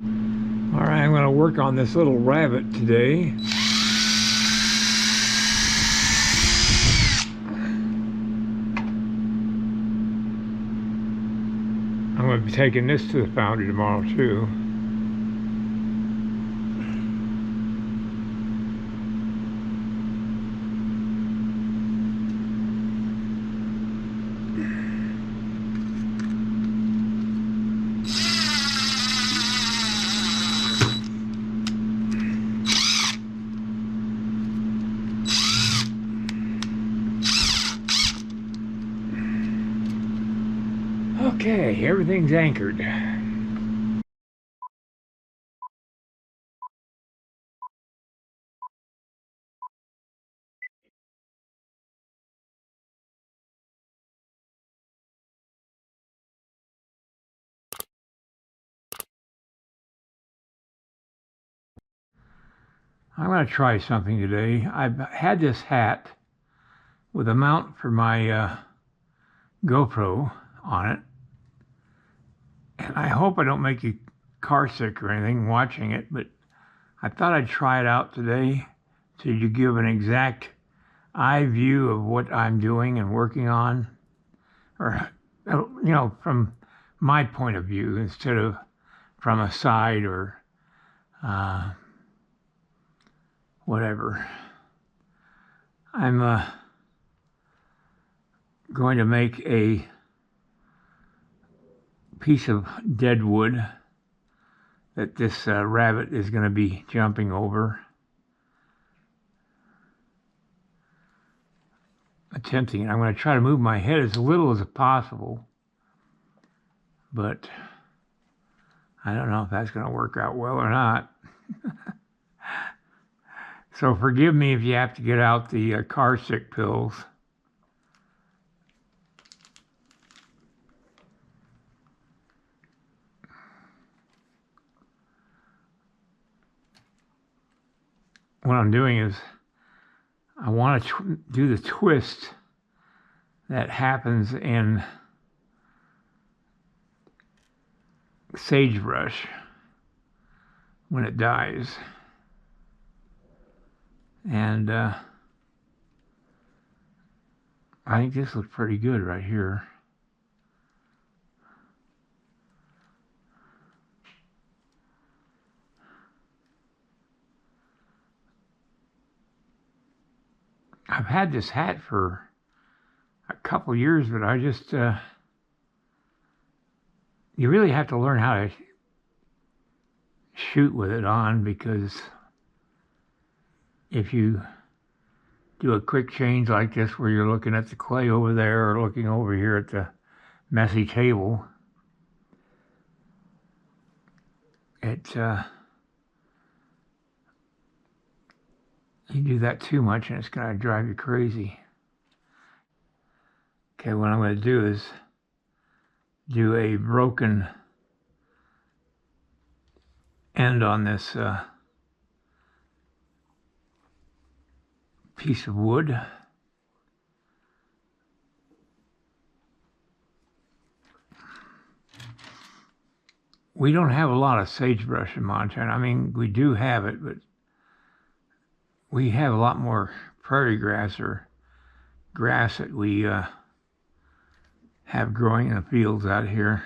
All right, I'm going to work on this little rabbit today. I'm going to be taking this to the Foundry tomorrow too. Okay, everything's anchored. I'm going to try something today. I've had this hat with a mount for my GoPro on it, and I hope I don't make you car sick or anything watching it, but I thought I'd try it out today so you give an exact eye view of what I'm doing and working on, or from my point of view instead of from a side or whatever. I'm going to make a piece of dead wood that this rabbit is going to be jumping over. Attempting it. I'm going to try to move my head as little as possible, but I don't know if that's going to work out well or not. So forgive me if you have to get out the car sick pills. What I'm doing is I want to do the twist that happens in sagebrush when it dies. And I think this looks pretty good right here. I've had this hat for a couple years, but I just, you really have to learn how to shoot with it on, because if you do a quick change like this where you're looking at the clay over there or looking over here at the messy table, you do that too much and it's going to drive you crazy. Okay, what I'm going to do is do a broken end on this piece of wood. We don't have a lot of sagebrush in Montana. I mean, we do have it, but we have a lot more prairie grass or grass that we have growing in the fields out here.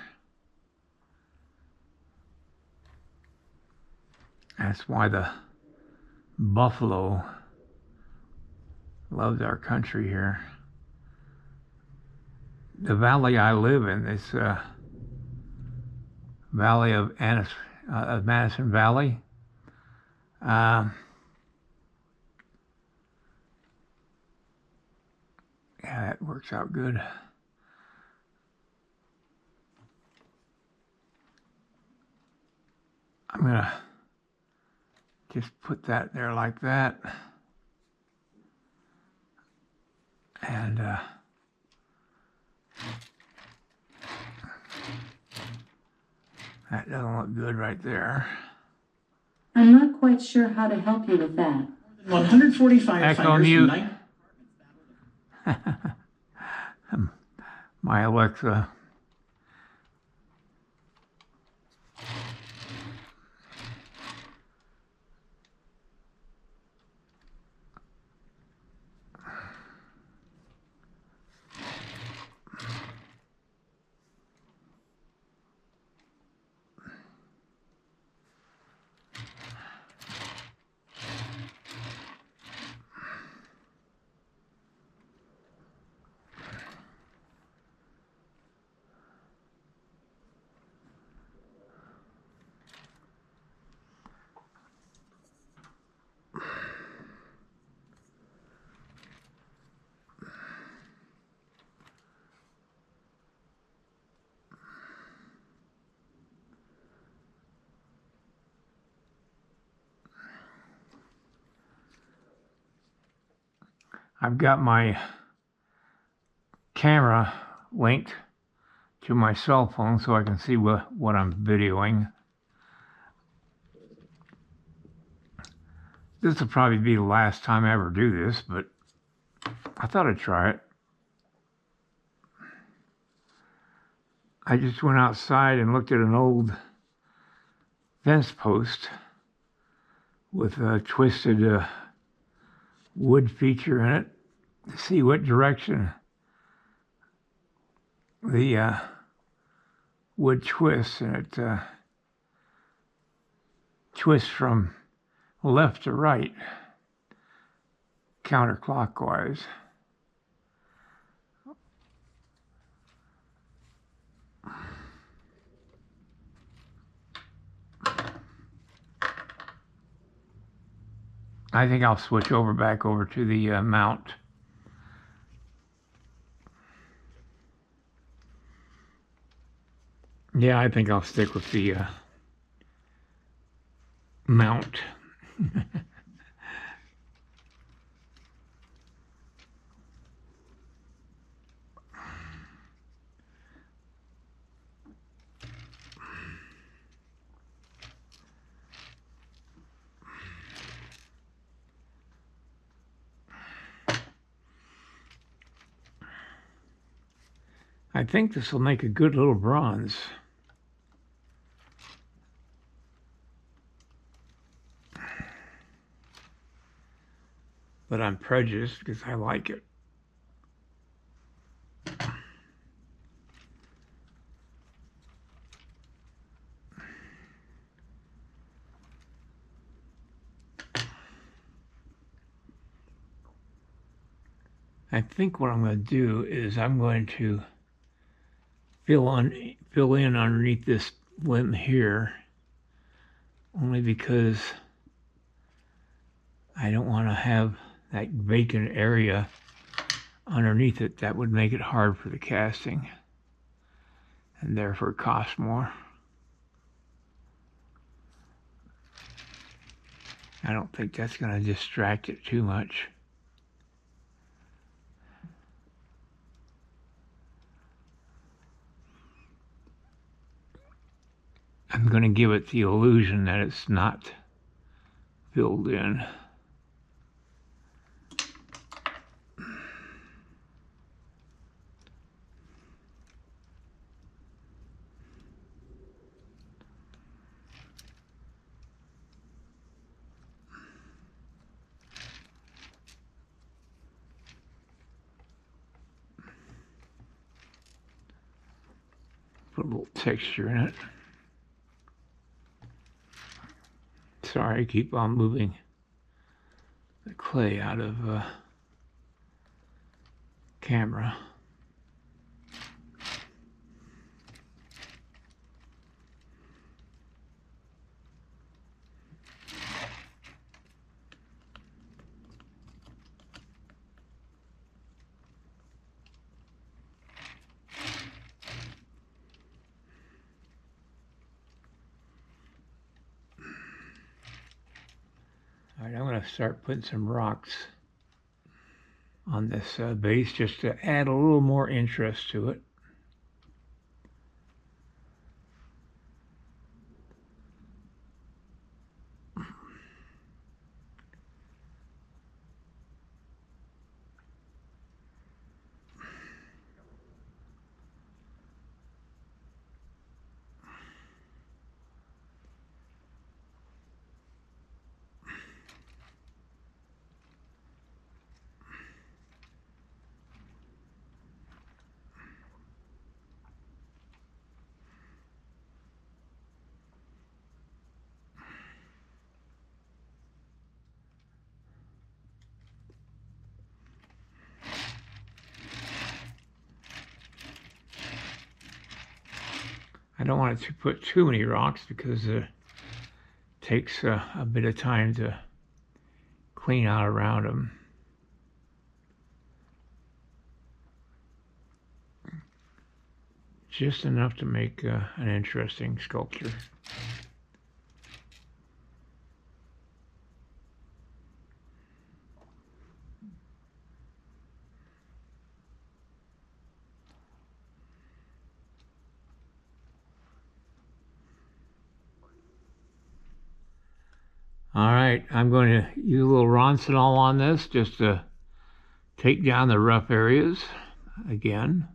That's why the buffalo loves our country here. The valley I live in, this valley of Madison Valley, yeah, that works out good. I'm gonna just put that there like that, and that doesn't look good right there. I'm not quite sure how to help you with that. 140 firefighters. My Alexa. I've got my camera linked to my cell phone so I can see what I'm videoing. This will probably be the last time I ever do this, but I thought I'd try it. I just went outside and looked at an old fence post with a twisted wood feature in it to see what direction the wood twists, and it twists from left to right, counterclockwise. I think I'll switch back over to the mount. Yeah, I think I'll stick with the mount. I think this will make a good little bronze. But I'm prejudiced because I like it. I think what I'm going to do is I'm going to fill in underneath this limb here, only because I don't want to have that vacant area underneath it. That would make it hard for the casting and therefore cost more. I don't think that's going to distract it too much. I'm going to give it the illusion that it's not filled in. Put a little texture in it. Sorry, I keep on moving the clay out of camera. All right, I'm going to start putting some rocks on this base just to add a little more interest to it. I don't want to put too many rocks because it takes a bit of time to clean out around them. Just enough to make an interesting sculpture. All right, I'm going to use a little Roncinol on this just to take down the rough areas again.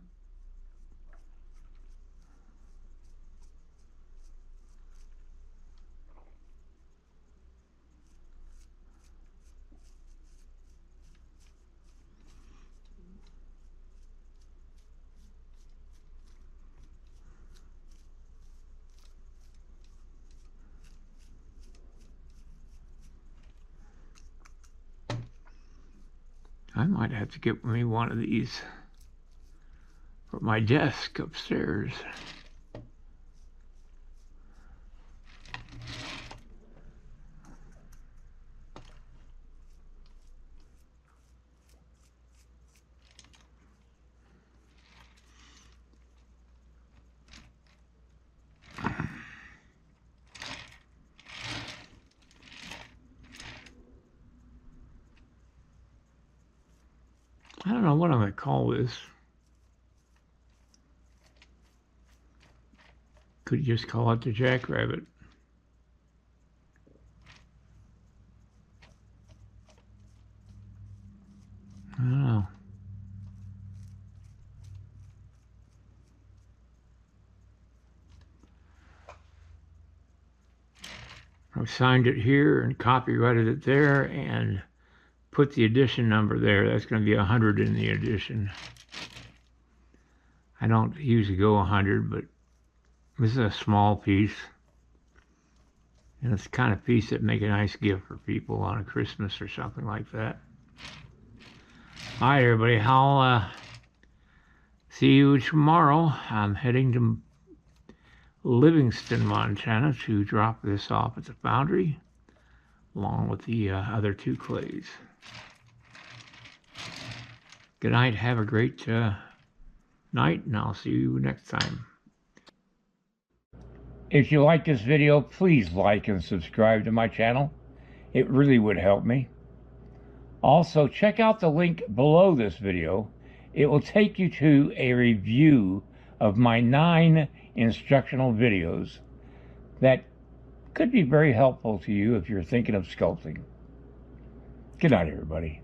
I might have to get me one of these for my desk upstairs. I don't know what I'm going to call this. Could just call it the Jackrabbit. I don't know. I've signed it here and copyrighted it there and put the edition number there. That's going to be 100 in the edition. I don't usually go 100, but this is a small piece. And it's the kind of piece that make a nice gift for people on a Christmas or something like that. All right, everybody. I'll see you tomorrow. I'm heading to Livingston, Montana to drop this off at the Foundry along with the other two clays. Good night. Have a great night, and I'll see you next time. If you like this video, please like and subscribe to my channel. It really would help me. Also, check out the link below this video. It will take you to a review of my 9 instructional videos that could be very helpful to you if you're thinking of sculpting. Good night, everybody.